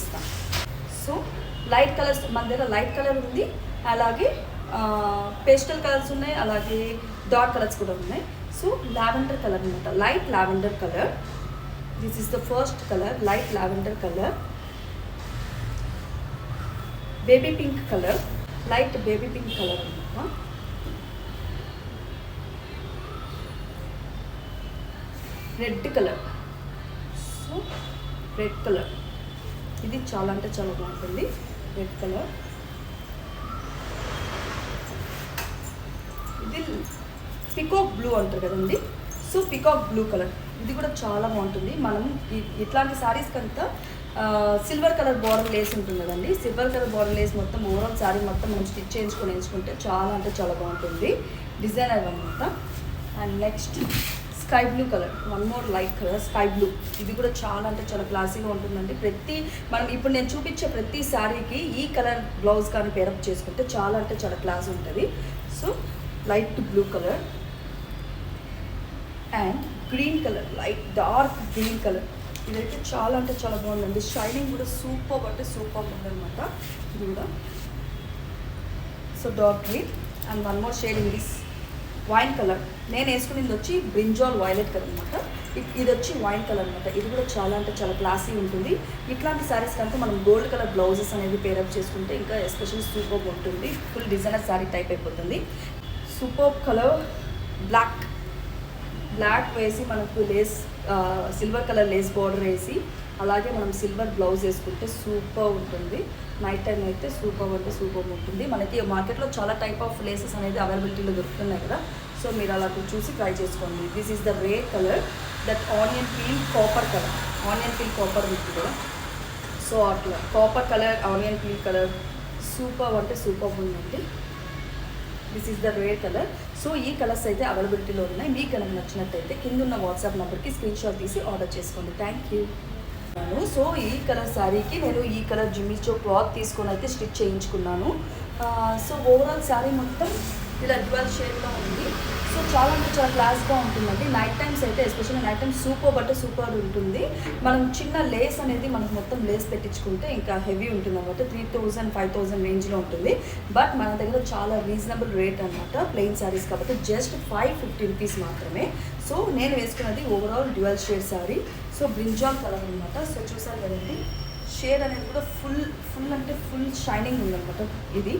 ఇస్తాను. So light colours మన దగ్గర లైట్ కలర్ ఉంది, అలాగే పేస్టల్ కలర్స్ ఉన్నాయి, అలాగే డార్క్ కలర్స్ కూడా ఉన్నాయి. సో లావెండర్ కలర్ అనమాట, light lavender colour. This is the first colour, light lavender colour. Baby pink colour, light baby pink colour అనమాట. Red colour, so red colour ఇది చాలా అంటే చాలా బాగుంటుంది. రెడ్ కలర్, ఇది పికాక్ బ్లూ అంటారు కదండి. సో పికాక్ బ్లూ కలర్ ఇది కూడా చాలా బాగుంటుంది. మనం ఇట్లాంటి శారీస్ కంతా సిల్వర్ కలర్ బార్డర్ లేస్ ఉంటుంది కదండి. సిల్వర్ కలర్ బార్డర్ లేస్ మొత్తం ఓవరాల్ శారీ మొత్తం మనం స్టిచ్ చేయించుకొని ఎంచుకుంటే చాలా అంటే చాలా బాగుంటుంది డిజైనర్ అనమాట. And next sky blue colour, one more light colour sky blue. ఇది కూడా చాలా అంటే చాలా క్లాసీగా ఉంటుందండి. మనం ఇప్పుడు నేను చూపించే ప్రతి శారీకి ఈ కలర్ బ్లౌజ్ కానీ పేరప్ చేసుకుంటే చాలా అంటే చాలా క్లాస్ ఉంటుంది. So light blue colour and green colour, light dark green colour. ఇదైతే చాలా అంటే చాలా బాగుందండి. షైనింగ్ కూడా సూపర్ అంటే సూపర్ ఉందన్నమాట. ఇది కూడా so dark green and one more shade in this wine colour. నేను వేసుకునేది వచ్చి బ్రింజాల్ వైలెట్ కలర్ అనమాట. ఇది వచ్చి వైన్ కలర్ అనమాట. ఇది కూడా చాలా అంటే చాలా క్లాసీ ఉంటుంది. ఇట్లాంటి శారీస్ కనుక మనం గోల్డ్ కలర్ బ్లౌజెస్ అనేది పేరప్ చేసుకుంటే ఇంకా ఎస్పెషల్లీ సూపర్ ఉంటుంది. ఫుల్ డిజైనర్ శారీ టైప్ అయిపోతుంది. సూపర్ కలర్ బ్లాక్ వేసి మనకు lace silver colour lace border వేసి అలాగే మనం సిల్వర్ బ్లౌజ్ వేసుకుంటే సూపర్ ఉంటుంది. నైట్ టైం అయితే సూపర్ అంటే సూపర్ ఉంటుంది. మనకి మార్కెట్లో చాలా టైప్ ఆఫ్ లేసెస్ అనేది అవైలబిలిటీలో దొరుకుతున్నాయి కదా. సో మీరు అలా చూసి ట్రై చేసుకోండి. This is the ray colour, that onion peel copper colour. Onion peel copper ఉంటుంది కదా. సో అట్లా copper colour, onion peel colour super అంటే సూపర్ ఉందండి. This is the rare colour. So ఈ కలర్స్ అయితే అవైలబిలిటీలో ఉన్నాయి. మీకు కనుక నచ్చినట్టయితే కింద ఉన్న వాట్సాప్ నెంబర్కి స్క్రీన్ షాట్ తీసి ఆర్డర్ చేసుకోండి. Thank you. సో ఈ కలర్ శారీకి నేను ఈ కలర్ జిమ్మిచో క్లాత్ తీసుకొని అయితే స్టిచ్ చేయించుకున్నాను. సో ఓవరాల్ శారీ మొత్తం ఇలా డ్యువల్ షేడ్లో ఉంది. సో చాలా అంటే చాలా క్లాస్గా ఉంటుందండి. నైట్ టైమ్స్ అయితే ఎస్పెషల్లీ నైట్ టైమ్స్ సూపర్ ఉంటుంది. మనం చిన్న లేస్ అనేది మనకు మొత్తం లేస్ పెట్టించుకుంటే ఇంకా హెవీ ఉంటుంది అనమాట. 3000 5000 రేంజ్లో ఉంటుంది. బట్ మన దగ్గర చాలా రీజనబుల్ రేట్ అనమాట. ప్లెయిన్ శారీస్ కాబట్టి జస్ట్ 550 రూపీస్ మాత్రమే. సో నేను వేసుకున్నది overall dual shade sari. So brinjal colour అనమాట. సో చూసారు కదండి, షేడ్ అనేది కూడా ఫుల్ అంటే ఫుల్ షైనింగ్ ఉందన్నమాట. ఇది